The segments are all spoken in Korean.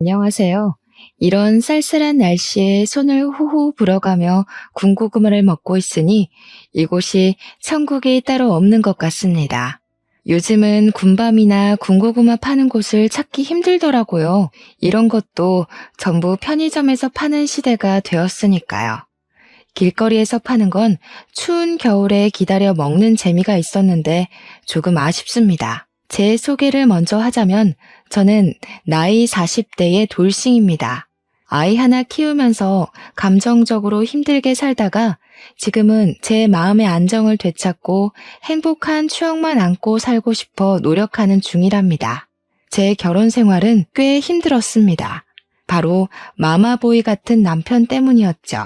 안녕하세요. 이런 쌀쌀한 날씨에 손을 후후 불어가며 군고구마를 먹고 있으니 이곳이 천국이 따로 없는 것 같습니다. 요즘은 군밤이나 군고구마 파는 곳을 찾기 힘들더라고요. 이런 것도 전부 편의점에서 파는 시대가 되었으니까요. 길거리에서 파는 건 추운 겨울에 기다려 먹는 재미가 있었는데 조금 아쉽습니다. 제 소개를 먼저 하자면 저는 나이 40대의 돌싱입니다. 아이 하나 키우면서 감정적으로 힘들게 살다가 지금은 제 마음의 안정을 되찾고 행복한 추억만 안고 살고 싶어 노력하는 중이랍니다. 제 결혼 생활은 꽤 힘들었습니다. 바로 마마보이 같은 남편 때문이었죠.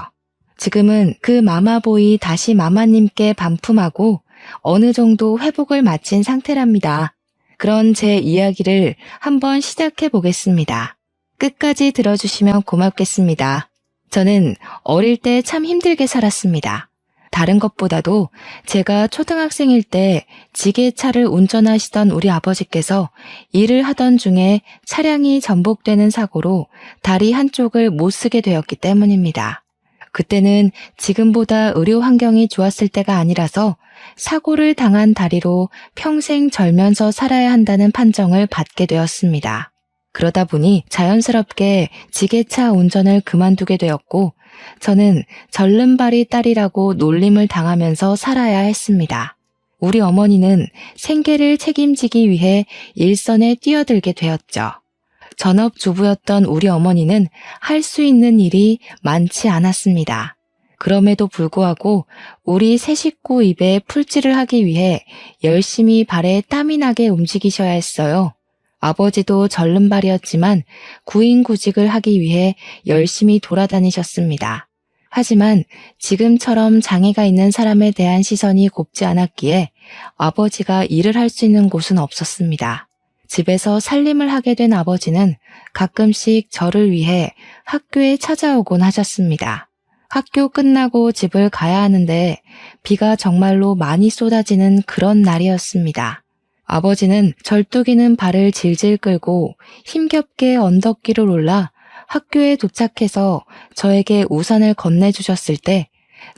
지금은 그 마마보이 다시 마마님께 반품하고 어느 정도 회복을 마친 상태랍니다. 그런 제 이야기를 한번 시작해 보겠습니다. 끝까지 들어주시면 고맙겠습니다. 저는 어릴 때 참 힘들게 살았습니다. 다른 것보다도 제가 초등학생일 때 지게차를 운전하시던 우리 아버지께서 일을 하던 중에 차량이 전복되는 사고로 다리 한쪽을 못 쓰게 되었기 때문입니다. 그때는 지금보다 의료 환경이 좋았을 때가 아니라서 사고를 당한 다리로 평생 절면서 살아야 한다는 판정을 받게 되었습니다. 그러다 보니 자연스럽게 지게차 운전을 그만두게 되었고 저는 절름발이 딸이라고 놀림을 당하면서 살아야 했습니다. 우리 어머니는 생계를 책임지기 위해 일선에 뛰어들게 되었죠. 전업주부였던 우리 어머니는 할 수 있는 일이 많지 않았습니다. 그럼에도 불구하고 우리 세 식구 입에 풀칠을 하기 위해 열심히 발에 땀이 나게 움직이셔야 했어요. 아버지도 절름발이었지만 구인구직을 하기 위해 열심히 돌아다니셨습니다. 하지만 지금처럼 장애가 있는 사람에 대한 시선이 곱지 않았기에 아버지가 일을 할 수 있는 곳은 없었습니다. 집에서 살림을 하게 된 아버지는 가끔씩 저를 위해 학교에 찾아오곤 하셨습니다. 학교 끝나고 집을 가야 하는데 비가 정말로 많이 쏟아지는 그런 날이었습니다. 아버지는 절뚝이는 발을 질질 끌고 힘겹게 언덕길을 올라 학교에 도착해서 저에게 우산을 건네주셨을 때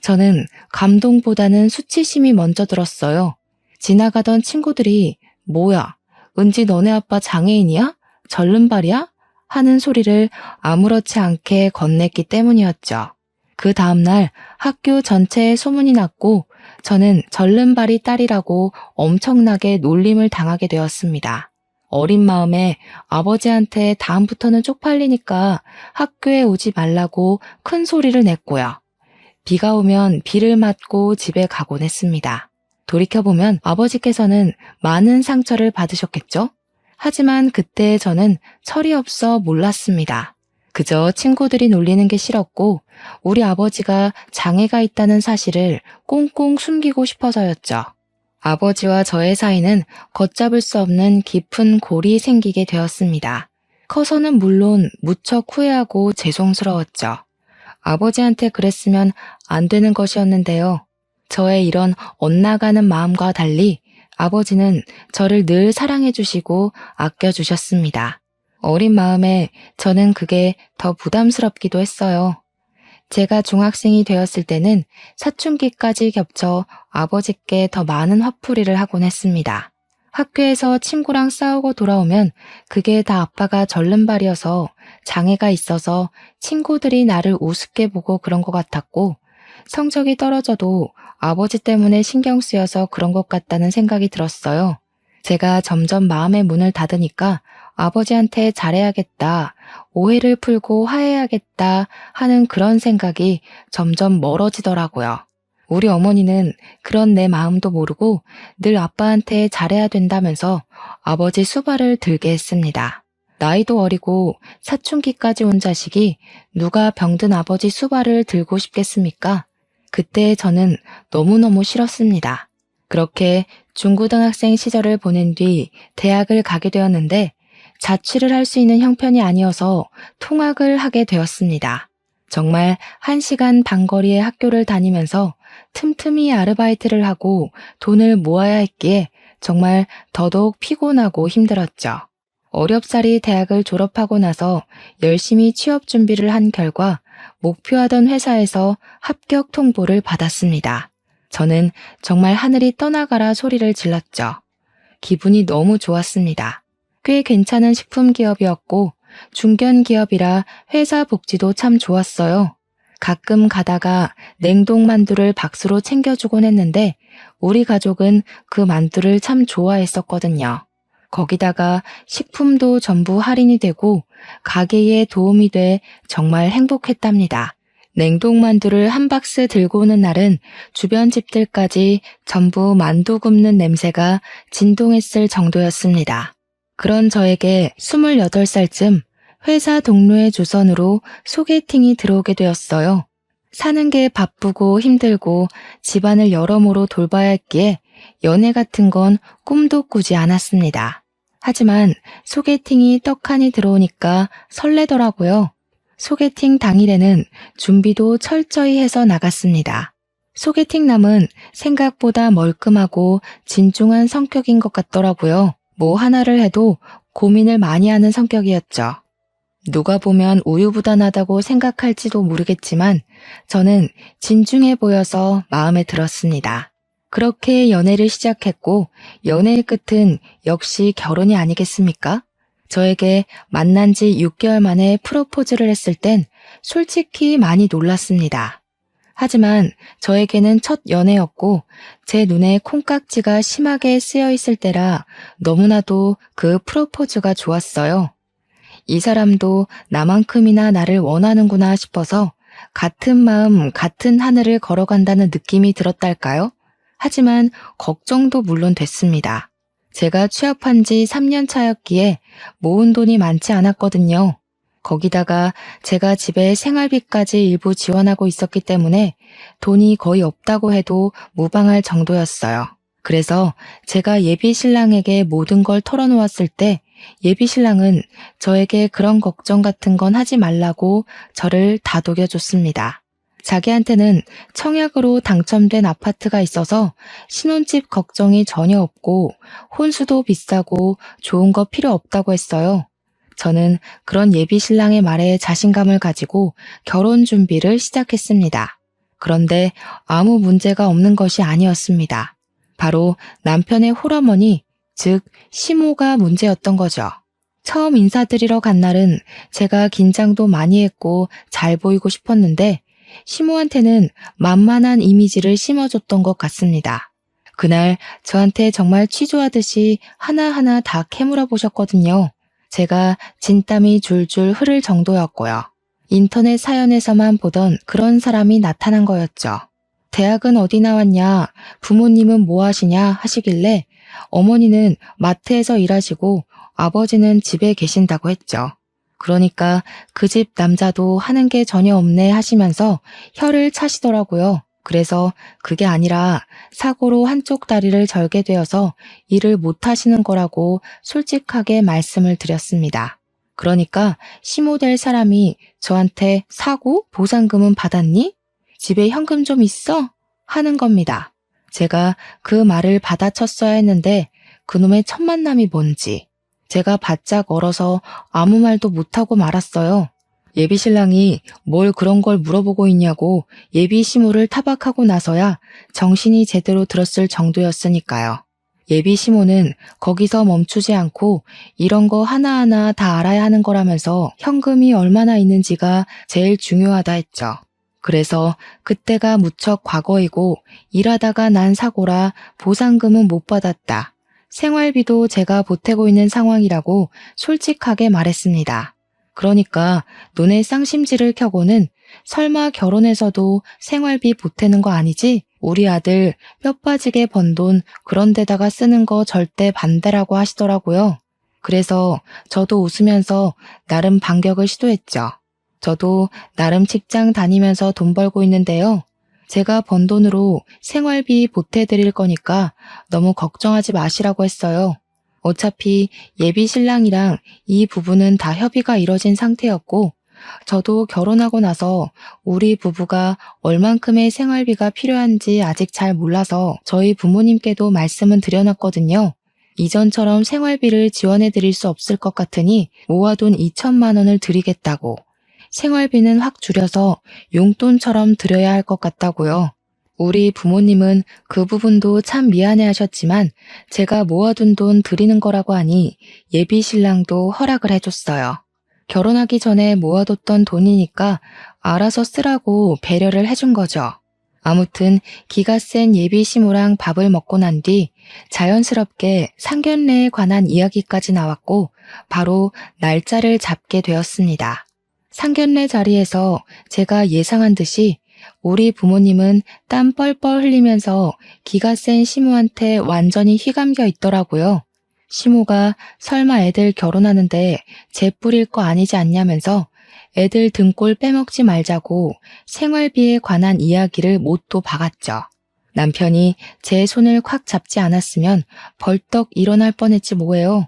저는 감동보다는 수치심이 먼저 들었어요. 지나가던 친구들이 뭐야? 은지 너네 아빠 장애인이야? 절름발이야? 하는 소리를 아무렇지 않게 건넸기 때문이었죠. 그 다음날 학교 전체에 소문이 났고 저는 절름발이 딸이라고 엄청나게 놀림을 당하게 되었습니다. 어린 마음에 아버지한테 다음부터는 쪽팔리니까 학교에 오지 말라고 큰 소리를 냈고요. 비가 오면 비를 맞고 집에 가곤 했습니다. 돌이켜보면 아버지께서는 많은 상처를 받으셨겠죠? 하지만 그때 저는 철이 없어 몰랐습니다. 그저 친구들이 놀리는 게 싫었고 우리 아버지가 장애가 있다는 사실을 꽁꽁 숨기고 싶어서였죠. 아버지와 저의 사이는 걷잡을 수 없는 깊은 골이 생기게 되었습니다. 커서는 물론 무척 후회하고 죄송스러웠죠. 아버지한테 그랬으면 안 되는 것이었는데요. 저의 이런 엇나가는 마음과 달리 아버지는 저를 늘 사랑해 주시고 아껴 주셨습니다. 어린 마음에 저는 그게 더 부담스럽기도 했어요. 제가 중학생이 되었을 때는 사춘기까지 겹쳐 아버지께 더 많은 화풀이를 하곤 했습니다. 학교에서 친구랑 싸우고 돌아오면 그게 다 아빠가 절름발이어서 장애가 있어서 친구들이 나를 우습게 보고 그런 것 같았고 성적이 떨어져도 아버지 때문에 신경 쓰여서 그런 것 같다는 생각이 들었어요. 제가 점점 마음의 문을 닫으니까 아버지한테 잘해야겠다, 오해를 풀고 화해해야겠다 하는 그런 생각이 점점 멀어지더라고요. 우리 어머니는 그런 내 마음도 모르고 늘 아빠한테 잘해야 된다면서 아버지 수발을 들게 했습니다. 나이도 어리고 사춘기까지 온 자식이 누가 병든 아버지 수발을 들고 싶겠습니까? 그때 저는 너무너무 싫었습니다. 그렇게 중고등학생 시절을 보낸 뒤 대학을 가게 되었는데 자취를 할 수 있는 형편이 아니어서 통학을 하게 되었습니다. 정말 1시간 반 거리의 학교를 다니면서 틈틈이 아르바이트를 하고 돈을 모아야 했기에 정말 더더욱 피곤하고 힘들었죠. 어렵사리 대학을 졸업하고 나서 열심히 취업 준비를 한 결과 목표하던 회사에서 합격 통보를 받았습니다. 저는 정말 하늘이 떠나가라 소리를 질렀죠. 기분이 너무 좋았습니다. 꽤 괜찮은 식품 기업이었고 중견 기업이라 회사 복지도 참 좋았어요. 가끔 가다가 냉동 만두를 박스로 챙겨주곤 했는데 우리 가족은 그 만두를 참 좋아했었거든요. 거기다가 식품도 전부 할인이 되고 가게에 도움이 돼 정말 행복했답니다. 냉동 만두를 한 박스 들고 오는 날은 주변 집들까지 전부 만두 굽는 냄새가 진동했을 정도였습니다. 그런 저에게 28살쯤 회사 동료의 주선으로 소개팅이 들어오게 되었어요. 사는 게 바쁘고 힘들고 집안을 여러모로 돌봐야 했기에 연애 같은 건 꿈도 꾸지 않았습니다. 하지만 소개팅이 떡하니 들어오니까 설레더라고요. 소개팅 당일에는 준비도 철저히 해서 나갔습니다. 소개팅남은 생각보다 멀끔하고 진중한 성격인 것 같더라고요. 뭐 하나를 해도 고민을 많이 하는 성격이었죠. 누가 보면 우유부단하다고 생각할지도 모르겠지만 저는 진중해 보여서 마음에 들었습니다. 그렇게 연애를 시작했고 연애의 끝은 역시 결혼이 아니겠습니까? 저에게 만난 지 6개월 만에 프로포즈를 했을 땐 솔직히 많이 놀랐습니다. 하지만 저에게는 첫 연애였고 제 눈에 콩깍지가 심하게 쓰여 있을 때라 너무나도 그 프로포즈가 좋았어요. 이 사람도 나만큼이나 나를 원하는구나 싶어서 같은 마음, 같은 하늘을 걸어간다는 느낌이 들었달까요? 하지만 걱정도 물론 됐습니다. 제가 취업한 지 3년 차였기에 모은 돈이 많지 않았거든요. 거기다가 제가 집에 생활비까지 일부 지원하고 있었기 때문에 돈이 거의 없다고 해도 무방할 정도였어요. 그래서 제가 예비 신랑에게 모든 걸 털어놓았을 때 예비 신랑은 저에게 그런 걱정 같은 건 하지 말라고 저를 다독여줬습니다. 자기한테는 청약으로 당첨된 아파트가 있어서 신혼집 걱정이 전혀 없고 혼수도 비싸고 좋은 거 필요 없다고 했어요. 저는 그런 예비 신랑의 말에 자신감을 가지고 결혼 준비를 시작했습니다. 그런데 아무 문제가 없는 것이 아니었습니다. 바로 남편의 홀어머니, 즉 시모가 문제였던 거죠. 처음 인사드리러 간 날은 제가 긴장도 많이 했고 잘 보이고 싶었는데 시모한테는 만만한 이미지를 심어줬던 것 같습니다. 그날 저한테 정말 취조하듯이 하나하나 다 캐물어 보셨거든요. 제가 진땀이 줄줄 흐를 정도였고요. 인터넷 사연에서만 보던 그런 사람이 나타난 거였죠. 대학은 어디 나왔냐, 부모님은 뭐 하시냐 하시길래 어머니는 마트에서 일하시고 아버지는 집에 계신다고 했죠. 그러니까 그 집 남자도 하는 게 전혀 없네 하시면서 혀를 차시더라고요. 그래서 그게 아니라 사고로 한쪽 다리를 절게 되어서 일을 못 하시는 거라고 솔직하게 말씀을 드렸습니다. 그러니까 시모될 사람이 저한테 사고? 보상금은 받았니? 집에 현금 좀 있어? 하는 겁니다. 제가 그 말을 받아쳤어야 했는데 그놈의 첫 만남이 뭔지 제가 바짝 얼어서 아무 말도 못하고 말았어요. 예비 신랑이 뭘 그런 걸 물어보고 있냐고 예비 시모를 타박하고 나서야 정신이 제대로 들었을 정도였으니까요. 예비 시모는 거기서 멈추지 않고 이런 거 하나하나 다 알아야 하는 거라면서 현금이 얼마나 있는지가 제일 중요하다 했죠. 그래서 그때가 무척 과거이고 일하다가 난 사고라 보상금은 못 받았다. 생활비도 제가 보태고 있는 상황이라고 솔직하게 말했습니다. 그러니까 눈에 쌍심지를 켜고는 설마 결혼해서도 생활비 보태는 거 아니지? 우리 아들 뼈 빠지게 번 돈 그런 데다가 쓰는 거 절대 반대라고 하시더라고요. 그래서 저도 웃으면서 나름 반격을 시도했죠. 저도 나름 직장 다니면서 돈 벌고 있는데요. 제가 번 돈으로 생활비 보태드릴 거니까 너무 걱정하지 마시라고 했어요. 어차피 예비 신랑이랑 이 부부는 다 협의가 이뤄진 상태였고 저도 결혼하고 나서 우리 부부가 얼만큼의 생활비가 필요한지 아직 잘 몰라서 저희 부모님께도 말씀은 드려놨거든요. 이전처럼 생활비를 지원해 드릴 수 없을 것 같으니 모아둔 2천만 원을 드리겠다고. 생활비는 확 줄여서 용돈처럼 드려야 할 것 같다고요. 우리 부모님은 그 부분도 참 미안해 하셨지만 제가 모아둔 돈 드리는 거라고 하니 예비 신랑도 허락을 해줬어요. 결혼하기 전에 모아뒀던 돈이니까 알아서 쓰라고 배려를 해준 거죠. 아무튼 기가 센 예비 시모랑 밥을 먹고 난 뒤 자연스럽게 상견례에 관한 이야기까지 나왔고 바로 날짜를 잡게 되었습니다. 상견례 자리에서 제가 예상한 듯이 우리 부모님은 땀 뻘뻘 흘리면서 기가 센 시모한테 완전히 휘감겨 있더라고요. 시모가 설마 애들 결혼하는데 재 뿌릴 거 아니지 않냐면서 애들 등골 빼먹지 말자고 생활비에 관한 이야기를 못도 박았죠. 남편이 제 손을 콱 잡지 않았으면 벌떡 일어날 뻔했지 뭐예요.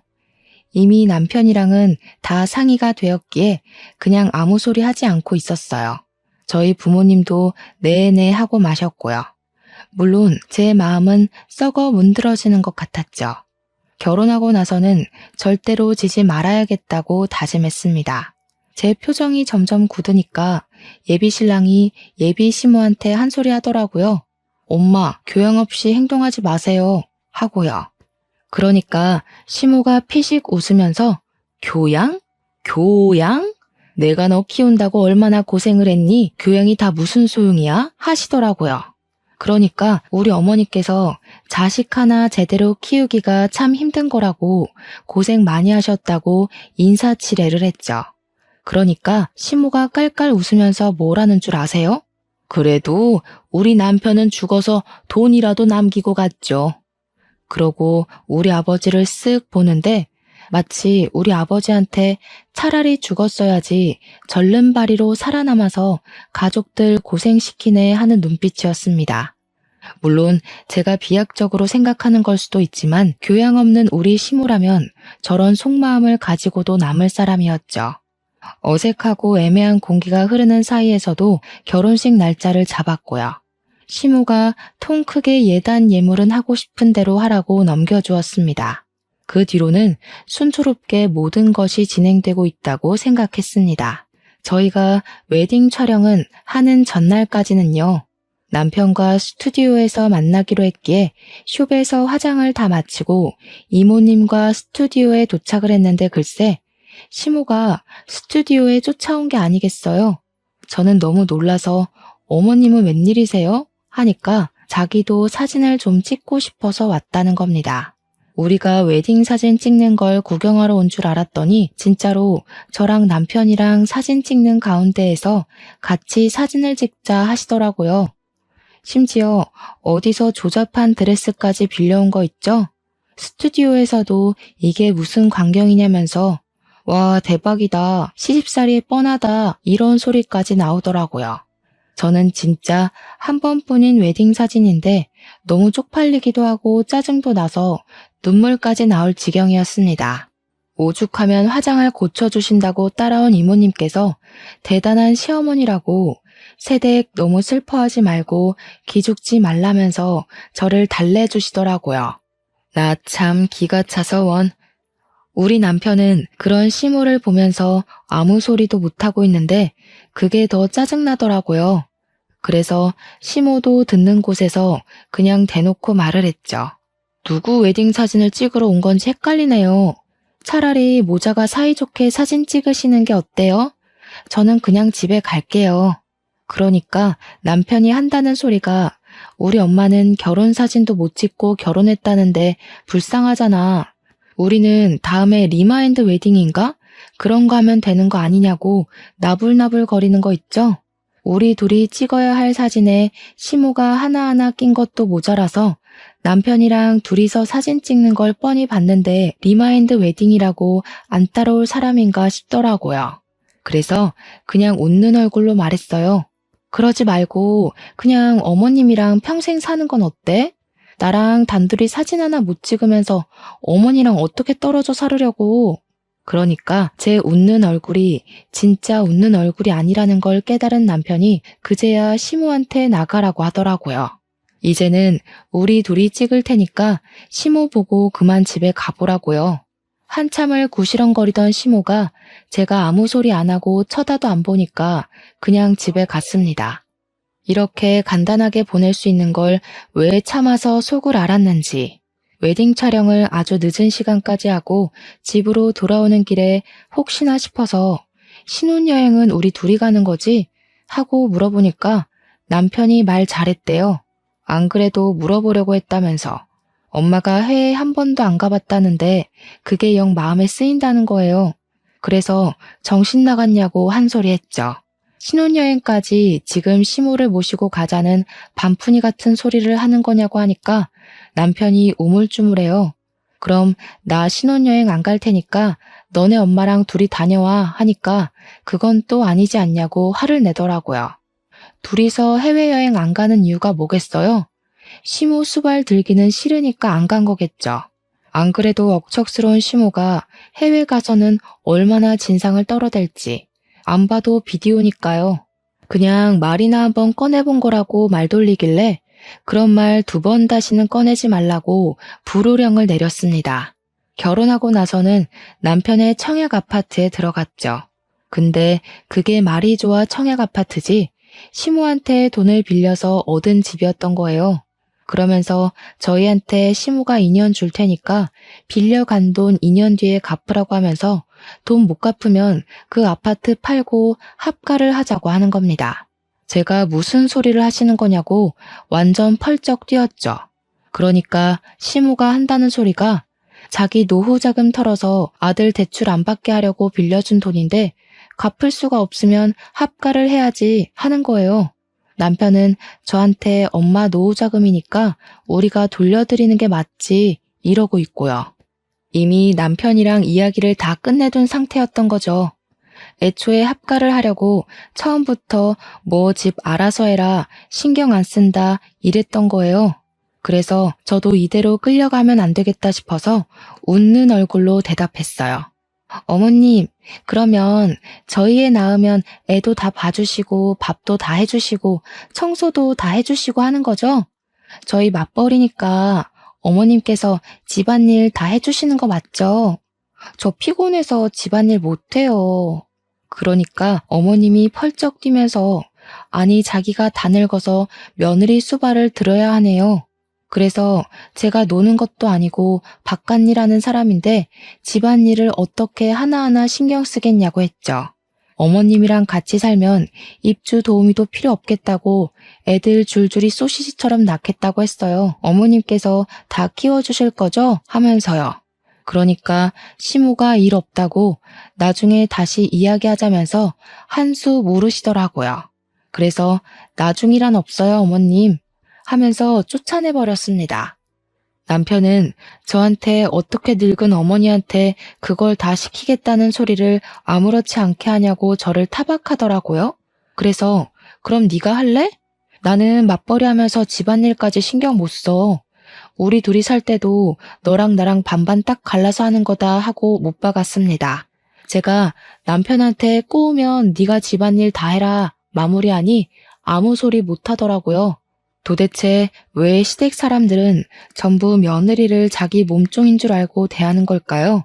이미 남편이랑은 다 상의가 되었기에 그냥 아무 소리 하지 않고 있었어요. 저희 부모님도 네네 하고 마셨고요. 물론 제 마음은 썩어 문드러지는 것 같았죠. 결혼하고 나서는 절대로 지지 말아야겠다고 다짐했습니다. 제 표정이 점점 굳으니까 예비 신랑이 예비 시모한테 한 소리 하더라고요. 엄마, 교양 없이 행동하지 마세요. 하고요. 그러니까 시모가 피식 웃으면서 교양? 교양? 내가 너 키운다고 얼마나 고생을 했니? 교양이 다 무슨 소용이야? 하시더라고요. 그러니까 우리 어머니께서 자식 하나 제대로 키우기가 참 힘든 거라고 고생 많이 하셨다고 인사치레를 했죠. 그러니까 시모가 깔깔 웃으면서 뭐라는 줄 아세요? 그래도 우리 남편은 죽어서 돈이라도 남기고 갔죠. 그러고 우리 아버지를 쓱 보는데 마치 우리 아버지한테 차라리 죽었어야지 절름발이로 살아남아서 가족들 고생시키네 하는 눈빛이었습니다. 물론 제가 비약적으로 생각하는 걸 수도 있지만 교양 없는 우리 시모라면 저런 속마음을 가지고도 남을 사람이었죠. 어색하고 애매한 공기가 흐르는 사이에서도 결혼식 날짜를 잡았고요. 시모가 통 크게 예단 예물은 하고 싶은 대로 하라고 넘겨주었습니다. 그 뒤로는 순조롭게 모든 것이 진행되고 있다고 생각했습니다. 저희가 웨딩 촬영은 하는 전날까지는요. 남편과 스튜디오에서 만나기로 했기에 숍에서 화장을 다 마치고 이모님과 스튜디오에 도착을 했는데 글쎄 시모가 스튜디오에 쫓아온 게 아니겠어요. 저는 너무 놀라서 어머님은 웬일이세요? 하니까 자기도 사진을 좀 찍고 싶어서 왔다는 겁니다. 우리가 웨딩 사진 찍는 걸 구경하러 온 줄 알았더니 진짜로 저랑 남편이랑 사진 찍는 가운데에서 같이 사진을 찍자 하시더라고요. 심지어 어디서 조잡한 드레스까지 빌려온 거 있죠? 스튜디오에서도 이게 무슨 광경이냐면서 와 대박이다, 시집살이 뻔하다 이런 소리까지 나오더라고요. 저는 진짜 한 번뿐인 웨딩 사진인데 너무 쪽팔리기도 하고 짜증도 나서 눈물까지 나올 지경이었습니다. 오죽하면 화장을 고쳐주신다고 따라온 이모님께서 대단한 시어머니라고 세댁 너무 슬퍼하지 말고 기죽지 말라면서 저를 달래주시더라고요. 나 참 기가 차서 원. 우리 남편은 그런 시모를 보면서 아무 소리도 못하고 있는데 그게 더 짜증나더라고요. 그래서 시모도 듣는 곳에서 그냥 대놓고 말을 했죠. 누구 웨딩 사진을 찍으러 온 건지 헷갈리네요. 차라리 모자가 사이좋게 사진 찍으시는 게 어때요? 저는 그냥 집에 갈게요. 그러니까 남편이 한다는 소리가 우리 엄마는 결혼 사진도 못 찍고 결혼했다는데 불쌍하잖아. 우리는 다음에 리마인드 웨딩인가? 그런 거 하면 되는 거 아니냐고 나불나불 거리는 거 있죠? 우리 둘이 찍어야 할 사진에 시모가 하나하나 낀 것도 모자라서 남편이랑 둘이서 사진 찍는 걸 뻔히 봤는데 리마인드 웨딩이라고 안 따라올 사람인가 싶더라고요. 그래서 그냥 웃는 얼굴로 말했어요. 그러지 말고 그냥 어머님이랑 평생 사는 건 어때? 나랑 단둘이 사진 하나 못 찍으면서 어머니랑 어떻게 떨어져 살으려고. 그러니까 제 웃는 얼굴이 진짜 웃는 얼굴이 아니라는 걸 깨달은 남편이 그제야 시모한테 나가라고 하더라고요. 이제는 우리 둘이 찍을 테니까 시모 보고 그만 집에 가보라고요. 한참을 구시렁거리던 시모가 제가 아무 소리 안 하고 쳐다도 안 보니까 그냥 집에 갔습니다. 이렇게 간단하게 보낼 수 있는 걸 왜 참아서 속을 알았는지. 웨딩 촬영을 아주 늦은 시간까지 하고 집으로 돌아오는 길에 혹시나 싶어서 신혼여행은 우리 둘이 가는 거지? 하고 물어보니까 남편이 말 잘했대요. 안 그래도 물어보려고 했다면서. 엄마가 해외에 한 번도 안 가봤다는데 그게 영 마음에 쓰인다는 거예요. 그래서 정신 나갔냐고 한 소리 했죠. 신혼여행까지 지금 시모를 모시고 가자는 반푼이 같은 소리를 하는 거냐고 하니까 남편이 우물쭈물해요. 그럼 나 신혼여행 안 갈 테니까 너네 엄마랑 둘이 다녀와 하니까 그건 또 아니지 않냐고 화를 내더라고요. 둘이서 해외여행 안 가는 이유가 뭐겠어요? 시모 수발 들기는 싫으니까 안 간 거겠죠. 안 그래도 억척스러운 시모가 해외 가서는 얼마나 진상을 떨어댈지 안 봐도 비디오니까요. 그냥 말이나 한번 꺼내본 거라고 말 돌리길래 그런 말 2번 다시는 꺼내지 말라고 불호령을 내렸습니다. 결혼하고 나서는 남편의 청약 아파트에 들어갔죠. 근데 그게 말이 좋아 청약 아파트지 시모한테 돈을 빌려서 얻은 집이었던 거예요. 그러면서 저희한테 시모가 2년 줄 테니까 빌려간 돈 2년 뒤에 갚으라고 하면서 돈 못 갚으면 그 아파트 팔고 합가를 하자고 하는 겁니다. 제가 무슨 소리를 하시는 거냐고 완전 펄쩍 뛰었죠. 그러니까 시모가 한다는 소리가 자기 노후 자금 털어서 아들 대출 안 받게 하려고 빌려준 돈인데 갚을 수가 없으면 합가를 해야지 하는 거예요. 남편은 저한테 엄마 노후 자금이니까 우리가 돌려드리는 게 맞지 이러고 있고요. 이미 남편이랑 이야기를 다 끝내둔 상태였던 거죠. 애초에 합가를 하려고 처음부터 뭐 집 알아서 해라 신경 안 쓴다 이랬던 거예요. 그래서 저도 이대로 끌려가면 안 되겠다 싶어서 웃는 얼굴로 대답했어요. 어머님, 그러면 저희 애 낳으면 애도 다 봐주시고 밥도 다 해주시고 청소도 다 해주시고 하는 거죠? 저희 맞벌이니까 어머님께서 집안일 다 해주시는 거 맞죠? 저 피곤해서 집안일 못해요. 그러니까 어머님이 펄쩍 뛰면서 아니 자기가 다 늙어서 며느리 수발을 들어야 하네요. 그래서 제가 노는 것도 아니고 바깥일 하는 사람인데 집안일을 어떻게 하나하나 신경 쓰겠냐고 했죠. 어머님이랑 같이 살면 입주 도우미도 필요 없겠다고 애들 줄줄이 소시지처럼 낳겠다고 했어요. 어머님께서 다 키워주실 거죠? 하면서요. 그러니까 시모가 일 없다고 나중에 다시 이야기하자면서 한 수 물으시더라고요. 그래서 나중이란 없어요, 어머님. 하면서 쫓아내버렸습니다. 남편은 저한테 어떻게 늙은 어머니한테 그걸 다 시키겠다는 소리를 아무렇지 않게 하냐고 저를 타박하더라고요. 그래서 그럼 네가 할래? 나는 맞벌이 하면서 집안일까지 신경 못 써. 우리 둘이 살 때도 너랑 나랑 반반 딱 갈라서 하는 거다 하고 못 박았습니다. 제가 남편한테 꼬우면 네가 집안일 다 해라 마무리하니 아무 소리 못 하더라고요. 도대체 왜 시댁 사람들은 전부 며느리를 자기 몸종인 줄 알고 대하는 걸까요?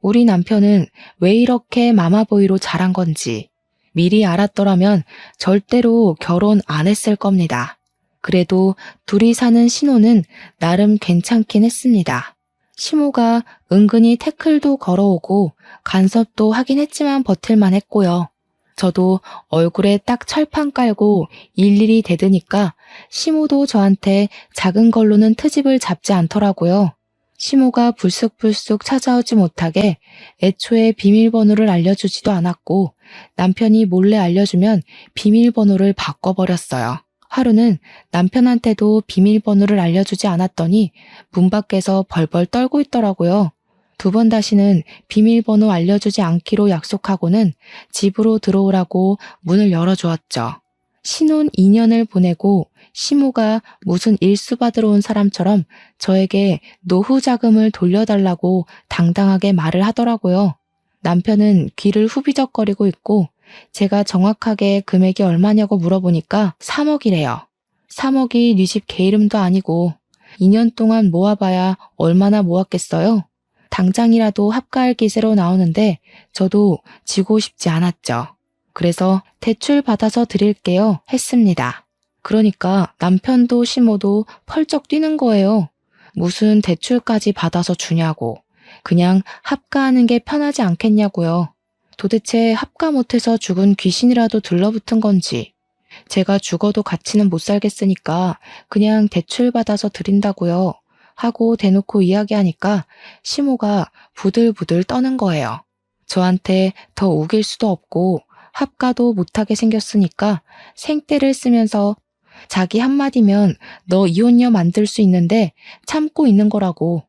우리 남편은 왜 이렇게 마마보이로 자란 건지 미리 알았더라면 절대로 결혼 안 했을 겁니다. 그래도 둘이 사는 신혼은 나름 괜찮긴 했습니다. 시모가 은근히 태클도 걸어오고 간섭도 하긴 했지만 버틸만 했고요. 저도 얼굴에 딱 철판 깔고 일일이 대드니까 시모도 저한테 작은 걸로는 트집을 잡지 않더라고요. 시모가 불쑥불쑥 찾아오지 못하게 애초에 비밀번호를 알려주지도 않았고 남편이 몰래 알려주면 비밀번호를 바꿔버렸어요. 하루는 남편한테도 비밀번호를 알려주지 않았더니 문 밖에서 벌벌 떨고 있더라고요. 2번 다시는 비밀번호 알려주지 않기로 약속하고는 집으로 들어오라고 문을 열어주었죠. 신혼 2년을 보내고 시모가 무슨 일수 받으러 온 사람처럼 저에게 노후 자금을 돌려달라고 당당하게 말을 하더라고요. 남편은 귀를 후비적거리고 있고 제가 정확하게 금액이 얼마냐고 물어보니까 3억이래요. 3억이 네 집 개 이름도 아니고 2년 동안 모아봐야 얼마나 모았겠어요? 당장이라도 합가할 기세로 나오는데 저도 지고 싶지 않았죠. 그래서 대출 받아서 드릴게요 했습니다. 그러니까 남편도 시모도 펄쩍 뛰는 거예요. 무슨 대출까지 받아서 주냐고. 그냥 합가하는 게 편하지 않겠냐고요. 도대체 합가 못해서 죽은 귀신이라도 들러붙은 건지. 제가 죽어도 같이는 못 살겠으니까 그냥 대출 받아서 드린다고요. 하고 대놓고 이야기하니까 시모가 부들부들 떠는 거예요. 저한테 더 우길 수도 없고 합가도 못하게 생겼으니까 생떼를 쓰면서 자기 한마디면 너 이혼녀 만들 수 있는데 참고 있는 거라고.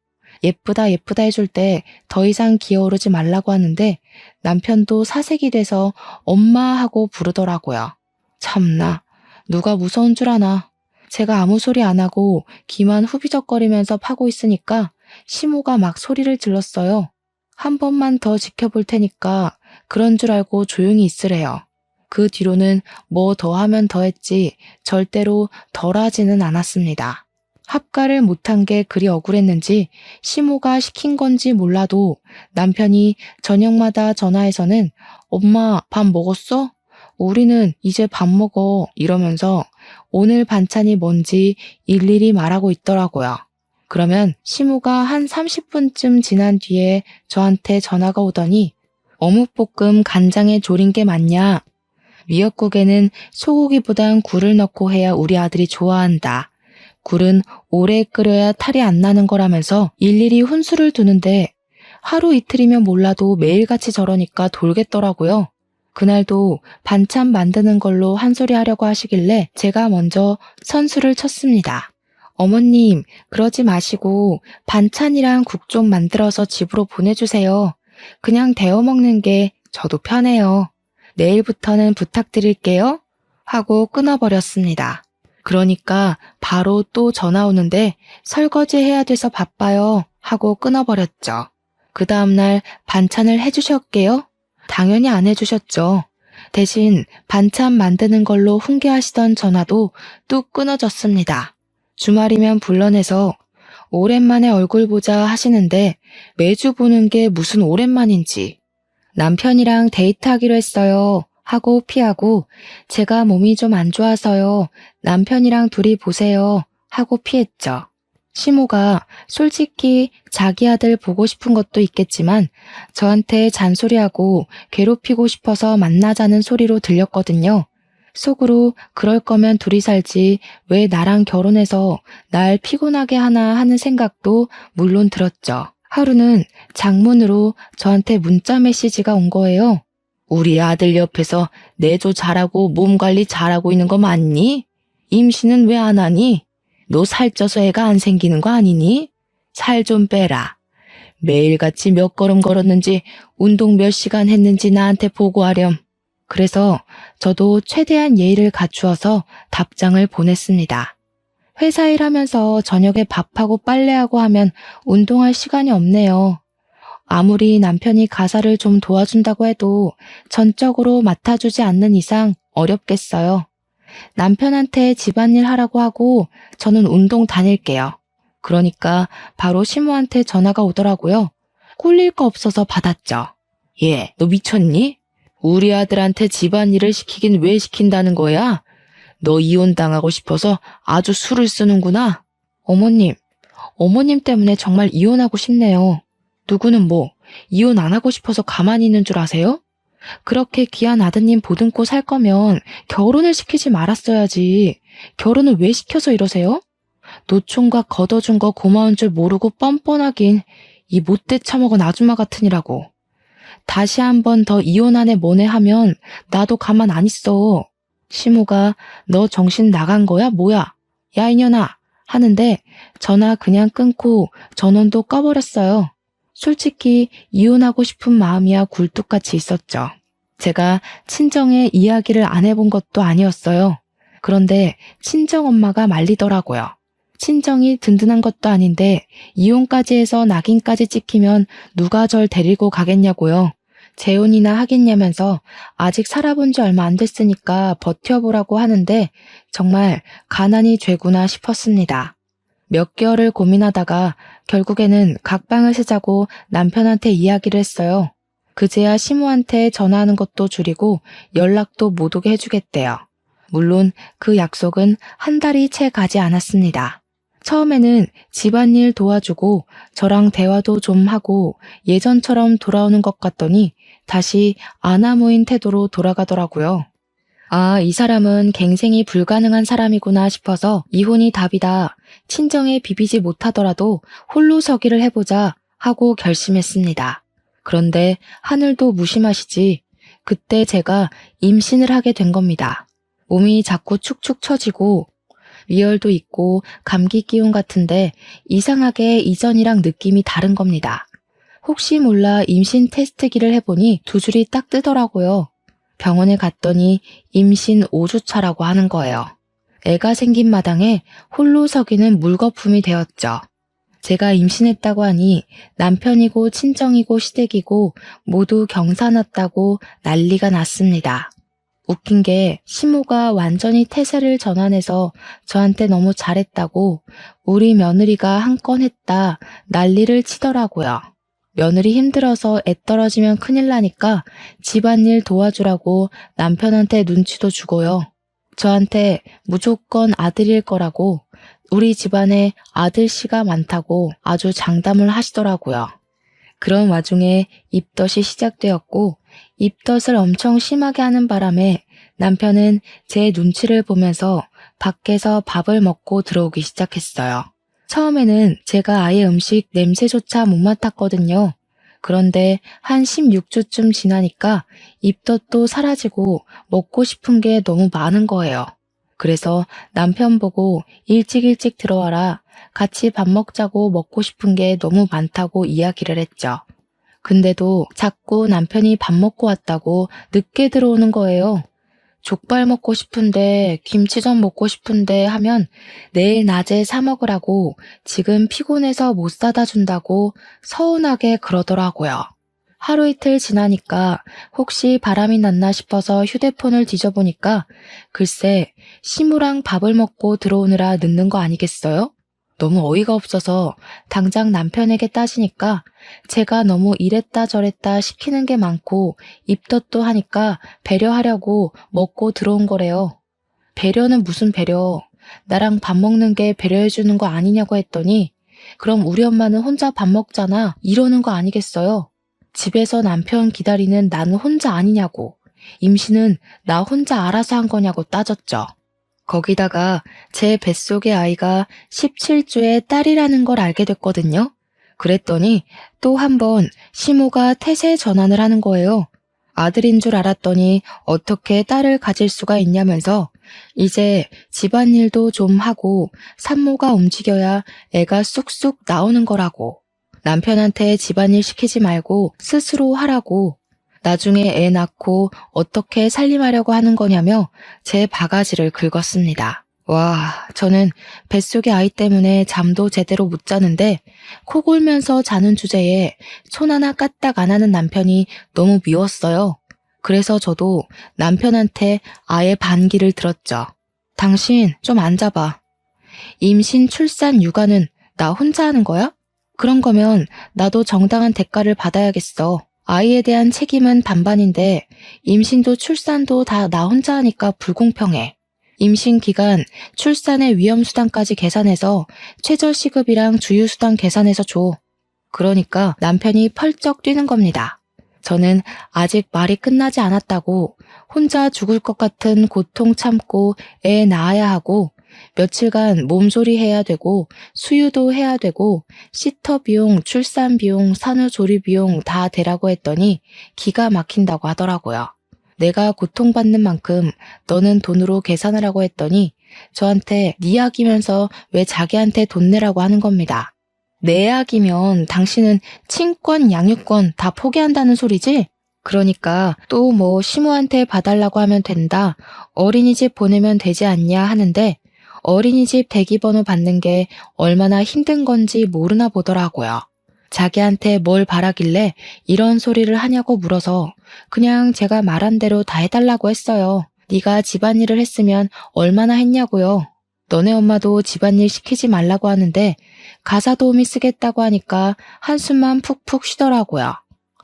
예쁘다 예쁘다 해줄 때 더 이상 기어오르지 말라고 하는데 남편도 사색이 돼서 엄마 하고 부르더라고요. 참나, 누가 무서운 줄 아나. 제가 아무 소리 안 하고 귀만 후비적거리면서 파고 있으니까 시모가 막 소리를 질렀어요. 한 번만 더 지켜볼 테니까 그런 줄 알고 조용히 있으래요. 그 뒤로는 뭐 더 하면 더 했지 절대로 덜 하지는 않았습니다. 합가를 못한 게 그리 억울했는지 시모가 시킨 건지 몰라도 남편이 저녁마다 전화해서는 엄마 밥 먹었어? 우리는 이제 밥 먹어 이러면서 오늘 반찬이 뭔지 일일이 말하고 있더라고요. 그러면 시모가 한 30분쯤 지난 뒤에 저한테 전화가 오더니 어묵볶음 간장에 졸인 게 맞냐? 미역국에는 소고기보단 굴을 넣고 해야 우리 아들이 좋아한다. 굴은 오래 끓여야 탈이 안 나는 거라면서 일일이 훈수를 두는데 하루 이틀이면 몰라도 매일같이 저러니까 돌겠더라고요. 그날도 반찬 만드는 걸로 한 소리 하려고 하시길래 제가 먼저 선수를 쳤습니다. 어머님, 그러지 마시고 반찬이랑 국 좀 만들어서 집으로 보내주세요. 그냥 데워 먹는 게 저도 편해요. 내일부터는 부탁드릴게요. 하고 끊어버렸습니다. 그러니까 바로 또 전화 오는데 설거지 해야 돼서 바빠요. 하고 끊어버렸죠. 그 다음날 반찬을 해주셨게요? 당연히 안 해주셨죠. 대신 반찬 만드는 걸로 훈계하시던 전화도 뚝 끊어졌습니다. 주말이면 불러내서 오랜만에 얼굴 보자 하시는데 매주 보는 게 무슨 오랜만인지. 남편이랑 데이트하기로 했어요. 하고 피하고 제가 몸이 좀 안 좋아서요. 남편이랑 둘이 보세요. 하고 피했죠. 시모가 솔직히 자기 아들 보고 싶은 것도 있겠지만 저한테 잔소리하고 괴롭히고 싶어서 만나자는 소리로 들렸거든요. 속으로 그럴 거면 둘이 살지 왜 나랑 결혼해서 날 피곤하게 하나 하는 생각도 물론 들었죠. 하루는 장문으로 저한테 문자 메시지가 온 거예요. 우리 아들 옆에서 내조 잘하고 몸 관리 잘하고 있는 거 맞니? 임신은 왜 안 하니? 너 살쪄서 애가 안 생기는 거 아니니? 살 좀 빼라. 매일같이 몇 걸음 걸었는지 운동 몇 시간 했는지 나한테 보고하렴. 그래서 저도 최대한 예의를 갖추어서 답장을 보냈습니다. 회사 일하면서 저녁에 밥하고 빨래하고 하면 운동할 시간이 없네요. 아무리 남편이 가사를 좀 도와준다고 해도 전적으로 맡아주지 않는 이상 어렵겠어요. 남편한테 집안일 하라고 하고 저는 운동 다닐게요. 그러니까 바로 시모한테 전화가 오더라고요. 꼴릴 거 없어서 받았죠. 얘, 너 미쳤니? 우리 아들한테 집안일을 시키긴 왜 시킨다는 거야? 너 이혼당하고 싶어서 아주 수를 쓰는구나. 어머님 때문에 정말 이혼하고 싶네요. 누구는 뭐 이혼 안 하고 싶어서 가만히 있는 줄 아세요? 그렇게 귀한 아드님 보듬고 살 거면 결혼을 시키지 말았어야지. 결혼을 왜 시켜서 이러세요? 노총각 걷어준 거 고마운 줄 모르고 뻔뻔하긴 이 못돼 처먹은 아줌마 같으니라고. 다시 한 번 더 이혼하네 뭐네 하면 나도 가만 안 있어. 시모가 너 정신 나간 거야 뭐야? 야 이년아 하는데 전화 그냥 끊고 전원도 꺼버렸어요. 솔직히 이혼하고 싶은 마음이야 굴뚝같이 있었죠. 제가 친정에 이야기를 안 해본 것도 아니었어요. 그런데 친정엄마가 말리더라고요. 친정이 든든한 것도 아닌데 이혼까지 해서 낙인까지 찍히면 누가 절 데리고 가겠냐고요. 재혼이나 하겠냐면서 아직 살아본 지 얼마 안 됐으니까 버텨보라고 하는데 정말 가난이 죄구나 싶었습니다. 몇 개월을 고민하다가 결국에는 각방을 쓰자고 남편한테 이야기를 했어요. 그제야 시모한테 전화하는 것도 줄이고 연락도 못 오게 해주겠대요. 물론 그 약속은 한 달이 채 가지 않았습니다. 처음에는 집안일 도와주고 저랑 대화도 좀 하고 예전처럼 돌아오는 것 같더니 다시 아나무인 태도로 돌아가더라고요. 아, 이 사람은 갱생이 불가능한 사람이구나 싶어서 이혼이 답이다. 친정에 비비지 못하더라도 홀로 서기를 해보자 하고 결심했습니다. 그런데 하늘도 무심하시지. 그때 제가 임신을 하게 된 겁니다. 몸이 자꾸 축축 처지고 위열도 있고 감기 기운 같은데 이상하게 이전이랑 느낌이 다른 겁니다. 혹시 몰라 임신 테스트기를 해보니 두 줄이 딱 뜨더라고요. 병원에 갔더니 임신 5주차라고 하는 거예요. 애가 생긴 마당에 홀로 서기는 물거품이 되었죠. 제가 임신했다고 하니 남편이고 친정이고 시댁이고 모두 경사났다고 난리가 났습니다. 웃긴 게 시모가 완전히 태세를 전환해서 저한테 너무 잘했다고 우리 며느리가 한 건 했다 난리를 치더라고요. 며느리 힘들어서 애 떨어지면 큰일 나니까 집안일 도와주라고 남편한테 눈치도 주고요. 저한테 무조건 아들일 거라고 우리 집안에 아들씨가 많다고 아주 장담을 하시더라고요. 그런 와중에 입덧이 시작되었고 입덧을 엄청 심하게 하는 바람에 남편은 제 눈치를 보면서 밖에서 밥을 먹고 들어오기 시작했어요. 처음에는 제가 아예 음식 냄새조차 못 맡았거든요. 그런데 한 16주쯤 지나니까 입덧도 사라지고 먹고 싶은 게 너무 많은 거예요. 그래서 남편 보고 일찍 들어와라. 같이 밥 먹자고 먹고 싶은 게 너무 많다고 이야기를 했죠. 근데도 자꾸 남편이 밥 먹고 왔다고 늦게 들어오는 거예요. 족발 먹고 싶은데 김치전 먹고 싶은데 하면 내일 낮에 사 먹으라고 지금 피곤해서 못 사다 준다고 서운하게 그러더라고요. 하루 이틀 지나니까 혹시 바람이 났나 싶어서 휴대폰을 뒤져보니까 글쎄 시무랑 밥을 먹고 들어오느라 늦는 거 아니겠어요? 너무 어이가 없어서 당장 남편에게 따지니까 제가 너무 이랬다 저랬다 시키는 게 많고 입덧도 하니까 배려하려고 먹고 들어온 거래요. 배려는 무슨 배려? 나랑 밥 먹는 게 배려해주는 거 아니냐고 했더니 그럼 우리 엄마는 혼자 밥 먹잖아 이러는 거 아니겠어요? 집에서 남편 기다리는 나는 혼자 아니냐고, 임신은 나 혼자 알아서 한 거냐고 따졌죠. 거기다가 제 뱃속의 아이가 17주의 딸이라는 걸 알게 됐거든요. 그랬더니 또 한 번 시모가 태세 전환을 하는 거예요. 아들인 줄 알았더니 어떻게 딸을 가질 수가 있냐면서 이제 집안일도 좀 하고 산모가 움직여야 애가 쑥쑥 나오는 거라고. 남편한테 집안일 시키지 말고 스스로 하라고. 나중에 애 낳고 어떻게 살림하려고 하는 거냐며 제 바가지를 긁었습니다. 와, 저는 뱃속의 아이 때문에 잠도 제대로 못 자는데 코 골면서 자는 주제에 손 하나 까딱 안 하는 남편이 너무 미웠어요. 그래서 저도 남편한테 아예 반기를 들었죠. 당신 좀 앉아봐. 임신, 출산, 육아는 나 혼자 하는 거야? 그런 거면 나도 정당한 대가를 받아야겠어. 아이에 대한 책임은 반반인데 임신도 출산도 다 나 혼자 하니까 불공평해. 임신 기간, 출산의 위험수당까지 계산해서 최저시급이랑 주휴수당 계산해서 줘. 그러니까 남편이 펄쩍 뛰는 겁니다. 저는 아직 말이 끝나지 않았다고 혼자 죽을 것 같은 고통 참고 애 낳아야 하고 며칠간 몸조리 해야 되고 수유도 해야 되고 시터 비용, 출산 비용, 산후조리 비용 다 대라고 했더니 기가 막힌다고 하더라고요. 내가 고통받는 만큼 너는 돈으로 계산하라고 했더니 저한테 네 약이면서 왜 자기한테 돈 내라고 하는 겁니다. 내 약이면 당신은 친권, 양육권 다 포기한다는 소리지? 그러니까 또 뭐 시모한테 봐달라고 하면 된다, 어린이집 보내면 되지 않냐 하는데 어린이집 대기번호 받는 게 얼마나 힘든 건지 모르나 보더라고요. 자기한테 뭘 바라길래 이런 소리를 하냐고 물어서 그냥 제가 말한 대로 다 해달라고 했어요. 네가 집안일을 했으면 얼마나 했냐고요. 너네 엄마도 집안일 시키지 말라고 하는데 가사 도우미 쓰겠다고 하니까 한숨만 푹푹 쉬더라고요.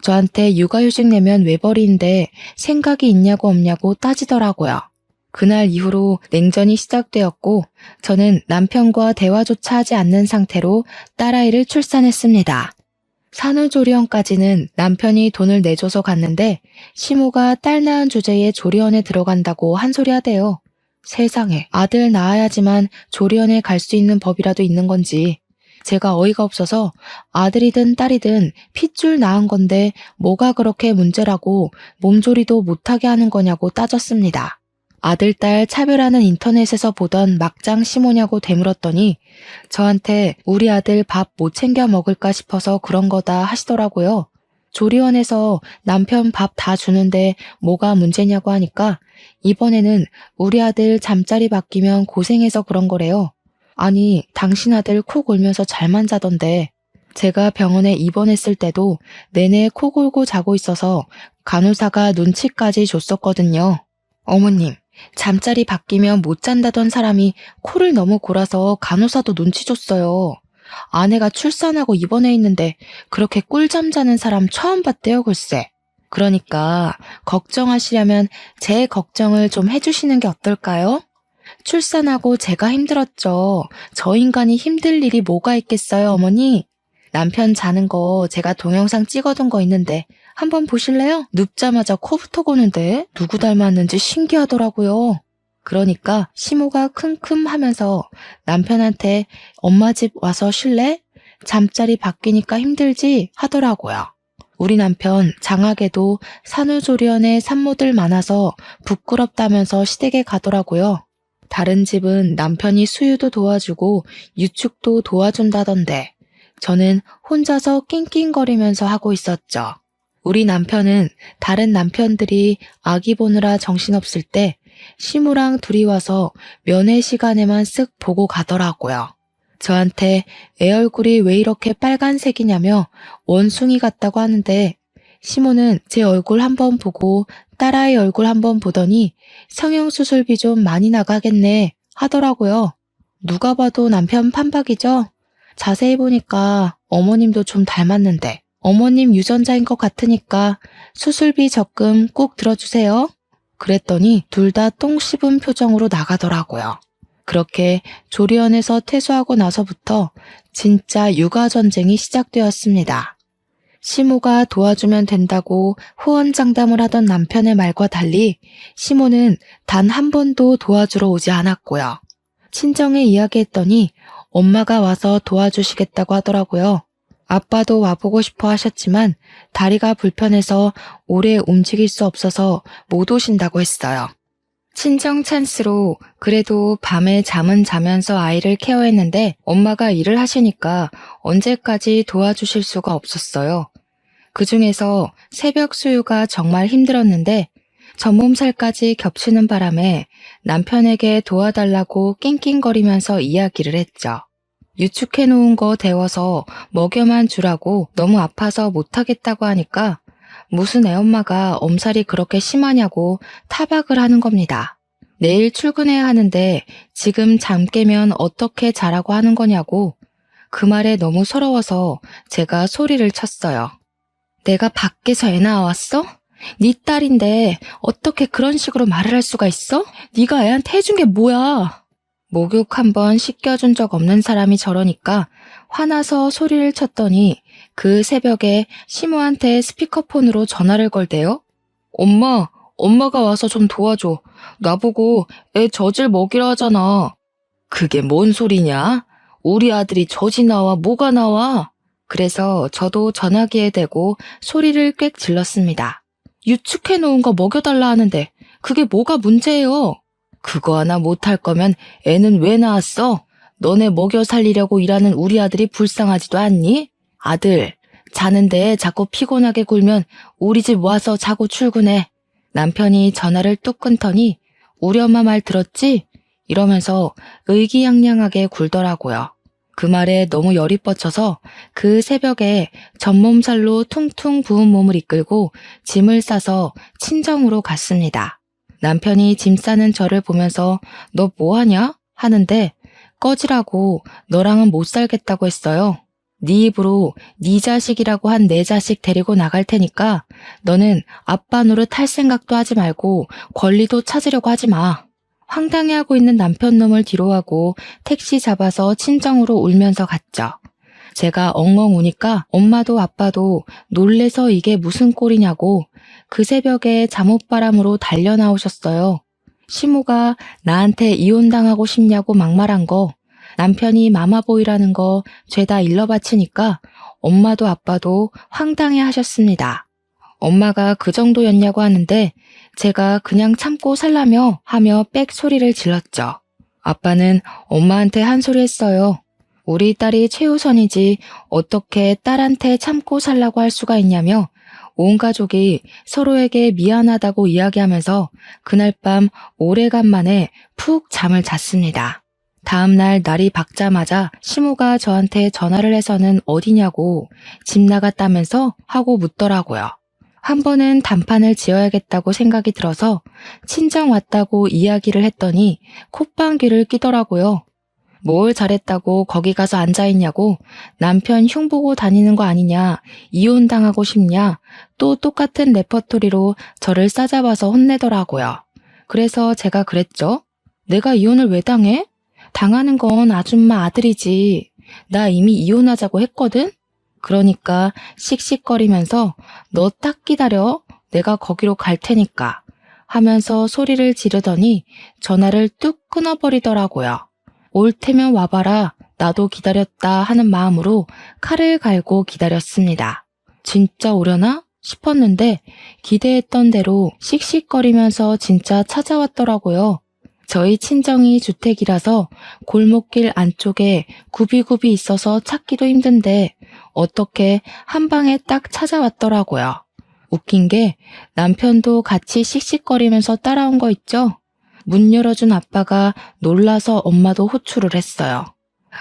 저한테 육아휴직 내면 외벌이인데 생각이 있냐고 없냐고 따지더라고요. 그날 이후로 냉전이 시작되었고 저는 남편과 대화조차 하지 않는 상태로 딸아이를 출산했습니다. 산후조리원까지는 남편이 돈을 내줘서 갔는데 시모가 딸 낳은 주제에 조리원에 들어간다고 한 소리 하대요. 세상에, 아들 낳아야지만 조리원에 갈 수 있는 법이라도 있는 건지. 제가 어이가 없어서 아들이든 딸이든 핏줄 낳은 건데 뭐가 그렇게 문제라고 몸조리도 못하게 하는 거냐고 따졌습니다. 아들, 딸 차별하는 인터넷에서 보던 막장 시모냐고 되물었더니 저한테 우리 아들 밥 못 챙겨 먹을까 싶어서 그런 거다 하시더라고요. 조리원에서 남편 밥 다 주는데 뭐가 문제냐고 하니까 이번에는 우리 아들 잠자리 바뀌면 고생해서 그런 거래요. 아니, 당신 아들 코 골면서 잘만 자던데. 제가 병원에 입원했을 때도 내내 코 골고 자고 있어서 간호사가 눈치까지 줬었거든요. 어머님, 잠자리 바뀌면 못 잔다던 사람이 코를 너무 골아서 간호사도 눈치 줬어요. 아내가 출산하고 입원해 있는데 그렇게 꿀잠 자는 사람 처음 봤대요, 글쎄. 그러니까 걱정하시려면 제 걱정을 좀 해주시는 게 어떨까요? 출산하고 제가 힘들었죠. 저 인간이 힘들 일이 뭐가 있겠어요, 어머니? 남편 자는 거 제가 동영상 찍어둔 거 있는데 한번 보실래요? 눕자마자 코부터 고는데 누구 닮았는지 신기하더라고요. 그러니까 시모가 킁킁 하면서 남편한테 엄마 집 와서 쉴래? 잠자리 바뀌니까 힘들지? 하더라고요. 우리 남편 장학에도 산후조리원에 산모들 많아서 부끄럽다면서 시댁에 가더라고요. 다른 집은 남편이 수유도 도와주고 유축도 도와준다던데 저는 혼자서 낑낑거리면서 하고 있었죠. 우리 남편은 다른 남편들이 아기 보느라 정신없을 때 시무랑 둘이 와서 면회 시간에만 쓱 보고 가더라고요. 저한테 애 얼굴이 왜 이렇게 빨간색이냐며 원숭이 같다고 하는데 시모는 제 얼굴 한번 보고 딸아이 얼굴 한번 보더니 성형수술비 좀 많이 나가겠네 하더라고요. 누가 봐도 남편 판박이죠? 자세히 보니까 어머님도 좀 닮았는데 어머님 유전자인 것 같으니까 수술비 적금 꼭 들어주세요. 그랬더니 둘 다 똥 씹은 표정으로 나가더라고요. 그렇게 조리원에서 퇴소하고 나서부터 진짜 육아전쟁이 시작되었습니다. 시모가 도와주면 된다고 호언장담을 하던 남편의 말과 달리 시모는 단 한 번도 도와주러 오지 않았고요. 친정에 이야기했더니 엄마가 와서 도와주시겠다고 하더라고요. 아빠도 와보고 싶어 하셨지만 다리가 불편해서 오래 움직일 수 없어서 못 오신다고 했어요. 친정 찬스로 그래도 밤에 잠은 자면서 아이를 케어했는데 엄마가 일을 하시니까 언제까지 도와주실 수가 없었어요. 그중에서 새벽 수유가 정말 힘들었는데 전몸살까지 겹치는 바람에 남편에게 도와달라고 낑낑거리면서 이야기를 했죠. 유축해놓은 거 데워서 먹여만 주라고 너무 아파서 못하겠다고 하니까 무슨 애엄마가 엄살이 그렇게 심하냐고 타박을 하는 겁니다. 내일 출근해야 하는데 지금 잠 깨면 어떻게 자라고 하는 거냐고 그 말에 너무 서러워서 제가 소리를 쳤어요. 내가 밖에서 애 낳아왔어? 네 딸인데 어떻게 그런 식으로 말을 할 수가 있어? 네가 애한테 해준 게 뭐야? 목욕 한번 씻겨준 적 없는 사람이 저러니까 화나서 소리를 쳤더니 그 새벽에 시모한테 스피커폰으로 전화를 걸대요. 엄마가 와서 좀 도와줘. 나보고 애 젖을 먹이라 하잖아. 그게 뭔 소리냐? 우리 아들이 젖이 나와 뭐가 나와? 그래서 저도 전화기에 대고 소리를 꽥 질렀습니다. 유축해놓은 거 먹여달라 하는데 그게 뭐가 문제예요? 그거 하나 못할 거면 애는 왜 낳았어? 너네 먹여 살리려고 일하는 우리 아들이 불쌍하지도 않니? 아들, 자는데 자꾸 피곤하게 굴면 우리 집 와서 자고 출근해. 남편이 전화를 뚝 끊더니 우리 엄마 말 들었지? 이러면서 의기양양하게 굴더라고요. 그 말에 너무 열이 뻗쳐서 그 새벽에 전몸살로 퉁퉁 부은 몸을 이끌고 짐을 싸서 친정으로 갔습니다. 남편이 짐 싸는 저를 보면서 너 뭐하냐? 하는데 꺼지라고 너랑은 못 살겠다고 했어요. 네 입으로 네 자식이라고 한 내 자식 데리고 나갈 테니까 너는 아빠 노릇 할 생각도 하지 말고 권리도 찾으려고 하지 마. 황당해하고 있는 남편 놈을 뒤로하고 택시 잡아서 친정으로 울면서 갔죠. 제가 엉엉 우니까 엄마도 아빠도 놀래서 이게 무슨 꼴이냐고 그 새벽에 잠옷바람으로 달려 나오셨어요. 시모가 나한테 이혼당하고 싶냐고 막말한 거, 남편이 마마보이라는 거 죄다 일러바치니까 엄마도 아빠도 황당해 하셨습니다. 엄마가 그 정도였냐고 하는데 제가 그냥 참고 살라며 하며 빽 소리를 질렀죠. 아빠는 엄마한테 한 소리 했어요. 우리 딸이 최우선이지 어떻게 딸한테 참고 살라고 할 수가 있냐며 온 가족이 서로에게 미안하다고 이야기하면서 그날 밤 오래간만에 푹 잠을 잤습니다. 다음 날 날이 밝자마자 시모가 저한테 전화를 해서는 어디냐고 집 나갔다면서 하고 묻더라고요. 한 번은 단판을 지어야겠다고 생각이 들어서 친정 왔다고 이야기를 했더니 콧방귀를 끼더라고요. 뭘 잘했다고 거기 가서 앉아있냐고 남편 흉보고 다니는 거 아니냐, 이혼당하고 싶냐, 또 똑같은 레퍼토리로 저를 싸잡아서 혼내더라고요. 그래서 제가 그랬죠. 내가 이혼을 왜 당해? 당하는 건 아줌마 아들이지. 나 이미 이혼하자고 했거든? 그러니까 씩씩거리면서 너 딱 기다려. 내가 거기로 갈 테니까 하면서 소리를 지르더니 전화를 뚝 끊어버리더라고요. 올 테면 와봐라. 나도 기다렸다 하는 마음으로 칼을 갈고 기다렸습니다. 진짜 오려나 싶었는데 기대했던 대로 씩씩거리면서 진짜 찾아왔더라고요. 저희 친정이 주택이라서 골목길 안쪽에 굽이굽이 있어서 찾기도 힘든데 어떻게 한 방에 딱 찾아왔더라고요. 웃긴 게 남편도 같이 씩씩거리면서 따라온 거 있죠? 문 열어준 아빠가 놀라서 엄마도 호출을 했어요.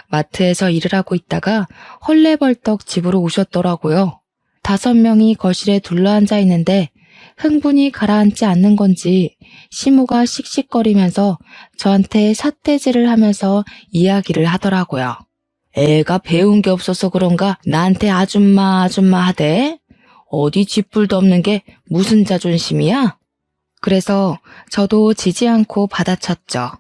마트에서 일을 하고 있다가 헐레벌떡 집으로 오셨더라고요. 5명이 거실에 둘러앉아 있는데 흥분이 가라앉지 않는 건지 시모가 씩씩거리면서 저한테 삿대질을 하면서 이야기를 하더라고요. 애가 배운 게 없어서 그런가 나한테 아줌마 아줌마 하대? 어디 쥐뿔도 없는 게 무슨 자존심이야? 그래서 저도 지지 않고 받아쳤죠.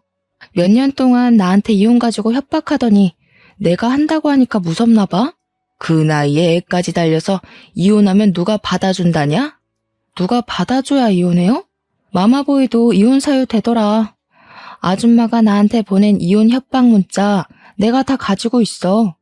몇 년 동안 나한테 이혼 가지고 협박하더니 내가 한다고 하니까 무섭나 봐? 그 나이에 애까지 달려서 이혼하면 누가 받아준다냐? 누가 받아줘야 이혼해요? 마마보이도 이혼 사유 되더라. 아줌마가 나한테 보낸 이혼 협박 문자 내가 다 가지고 있어.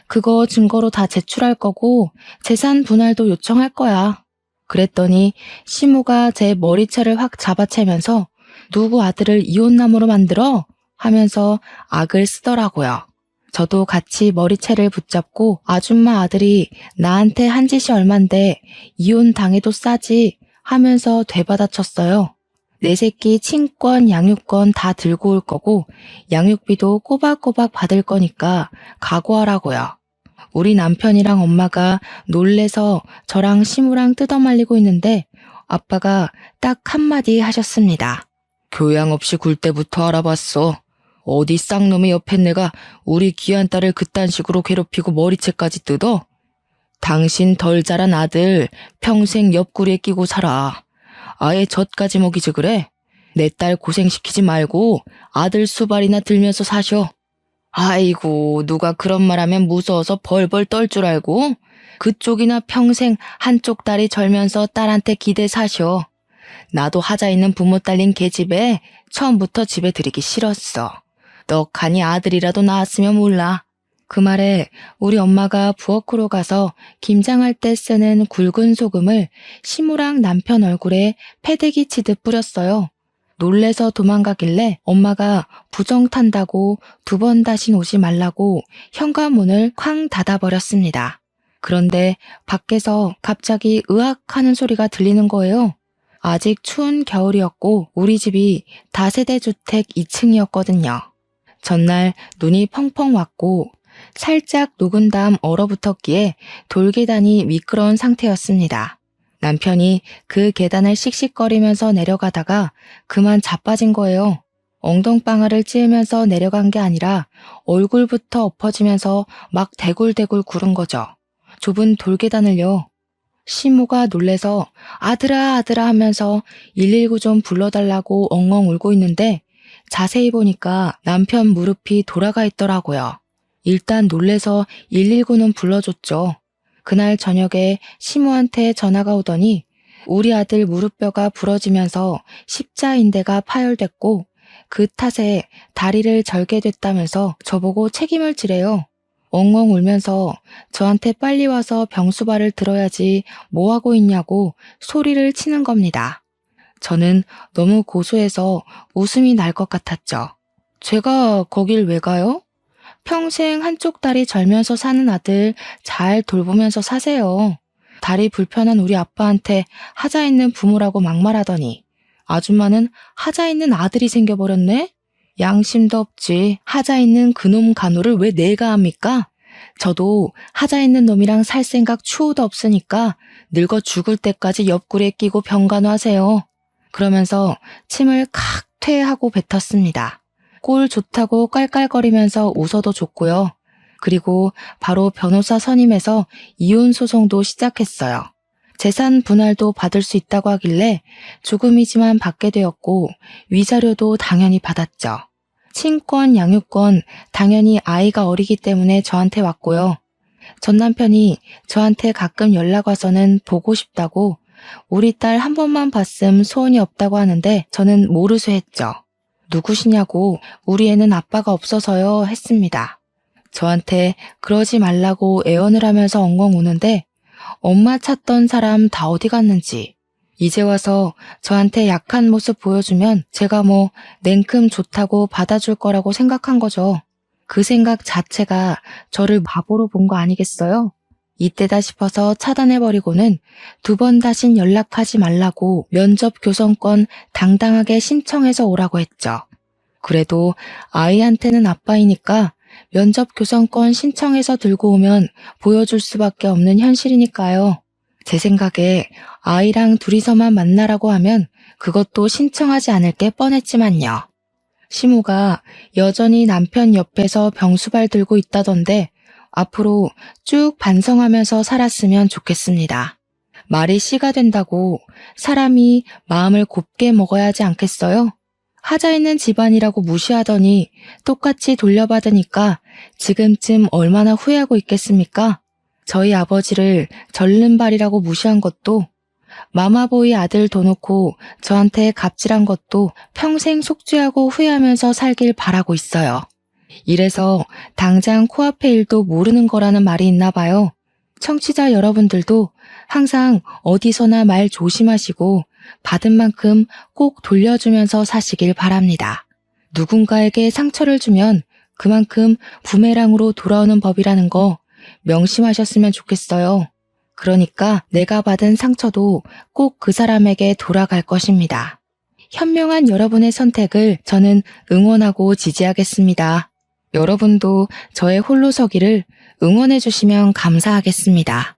그거 증거로 다 제출할 거고 재산 분할도 요청할 거야. 그랬더니 시모가 제 머리채를 확 잡아채면서 누구 아들을 이혼남으로 만들어? 하면서 악을 쓰더라고요. 저도 같이 머리채를 붙잡고 아줌마 아들이 나한테 한 짓이 얼만데 이혼 당해도 싸지 하면서 되받아쳤어요. 내 새끼 친권, 양육권 다 들고 올 거고 양육비도 꼬박꼬박 받을 거니까 각오하라고요. 우리 남편이랑 엄마가 놀래서 저랑 시무랑 뜯어말리고 있는데 아빠가 딱 한마디 하셨습니다. 교양 없이 굴 때부터 알아봤어. 어디 쌍놈의 옆에 내가 우리 귀한 딸을 그딴 식으로 괴롭히고 머리채까지 뜯어? 당신 덜 자란 아들 평생 옆구리에 끼고 살아. 아예 젖까지 먹이지 그래? 내 딸 고생시키지 말고 아들 수발이나 들면서 사셔. 아이고 누가 그런 말하면 무서워서 벌벌 떨 줄 알고? 그쪽이나 평생 한쪽 다리 절면서 딸한테 기대 사셔. 나도 하자 있는 부모 딸린 계집애 처음부터 집에 들이기 싫었어. 떡하니 아들이라도 낳았으면 몰라. 그 말에 우리 엄마가 부엌으로 가서 김장할 때 쓰는 굵은 소금을 시무랑 남편 얼굴에 패대기 치듯 뿌렸어요. 놀래서 도망가길래 엄마가 부정 탄다고 2번 다신 오지 말라고 현관문을 쾅 닫아버렸습니다. 그런데 밖에서 갑자기 으악 하는 소리가 들리는 거예요. 아직 추운 겨울이었고 우리 집이 다세대 주택 2층이었거든요. 전날 눈이 펑펑 왔고 살짝 녹은 다음 얼어붙었기에 돌계단이 미끄러운 상태였습니다. 남편이 그 계단을 씩씩거리면서 내려가다가 그만 자빠진 거예요. 엉덩방아를 찧으면서 내려간 게 아니라 얼굴부터 엎어지면서 막 대굴대굴 구른 거죠. 좁은 돌계단을요. 시모가 놀래서 아들아 아들아 하면서 119 좀 불러달라고 엉엉 울고 있는데 자세히 보니까 남편 무릎이 돌아가 있더라고요. 일단 놀래서 119는 불러줬죠. 그날 저녁에 시모한테 전화가 오더니 우리 아들 무릎뼈가 부러지면서 십자인대가 파열됐고 그 탓에 다리를 절게 됐다면서 저보고 책임을 지래요. 엉엉 울면서 저한테 빨리 와서 병수발을 들어야지 뭐하고 있냐고 소리를 치는 겁니다. 저는 너무 고소해서 웃음이 날 것 같았죠. 제가 거길 왜 가요? 평생 한쪽 다리 절면서 사는 아들 잘 돌보면서 사세요. 다리 불편한 우리 아빠한테 하자 있는 부모라고 막말하더니 아줌마는 하자 있는 아들이 생겨버렸네? 양심도 없지. 하자 있는 그놈 간호를 왜 내가 합니까? 저도 하자 있는 놈이랑 살 생각 추호도 없으니까 늙어 죽을 때까지 옆구리에 끼고 병간호하세요. 그러면서 침을 칵 퇴하고 뱉었습니다. 꼴 좋다고 깔깔거리면서 웃어도 좋고요. 그리고 바로 변호사 선임해서 이혼 소송도 시작했어요. 재산 분할도 받을 수 있다고 하길래 조금이지만 받게 되었고 위자료도 당연히 받았죠. 친권, 양육권 당연히 아이가 어리기 때문에 저한테 왔고요. 전 남편이 저한테 가끔 연락 와서는 보고 싶다고 우리 딸 한 번만 봤음 소원이 없다고 하는데 저는 모르쇠 했죠. 누구시냐고 우리 애는 아빠가 없어서요 했습니다. 저한테 그러지 말라고 애원을 하면서 엉엉 우는데 엄마 찾던 사람 다 어디 갔는지 이제 와서 저한테 약한 모습 보여주면 제가 뭐 냉큼 좋다고 받아줄 거라고 생각한 거죠. 그 생각 자체가 저를 바보로 본 거 아니겠어요? 이때다 싶어서 차단해버리고는 2번 다신 연락하지 말라고 면접 교섭권 당당하게 신청해서 오라고 했죠. 그래도 아이한테는 아빠이니까 면접 교섭권 신청해서 들고 오면 보여줄 수밖에 없는 현실이니까요. 제 생각에 아이랑 둘이서만 만나라고 하면 그것도 신청하지 않을 게 뻔했지만요. 시모가 여전히 남편 옆에서 병수발 들고 있다던데 앞으로 쭉 반성하면서 살았으면 좋겠습니다. 말이 씨가 된다고 사람이 마음을 곱게 먹어야 하지 않겠어요? 하자 있는 집안이라고 무시하더니 똑같이 돌려받으니까 지금쯤 얼마나 후회하고 있겠습니까? 저희 아버지를 절름발이라고 무시한 것도 마마보이 아들 둬 놓고 저한테 갑질한 것도 평생 속죄하고 후회하면서 살길 바라고 있어요. 이래서 당장 코앞의 일도 모르는 거라는 말이 있나 봐요. 청취자 여러분들도 항상 어디서나 말 조심하시고 받은 만큼 꼭 돌려주면서 사시길 바랍니다. 누군가에게 상처를 주면 그만큼 부메랑으로 돌아오는 법이라는 거 명심하셨으면 좋겠어요. 그러니까 내가 받은 상처도 꼭 그 사람에게 돌아갈 것입니다. 현명한 여러분의 선택을 저는 응원하고 지지하겠습니다. 여러분도 저의 홀로서기를 응원해 주시면 감사하겠습니다.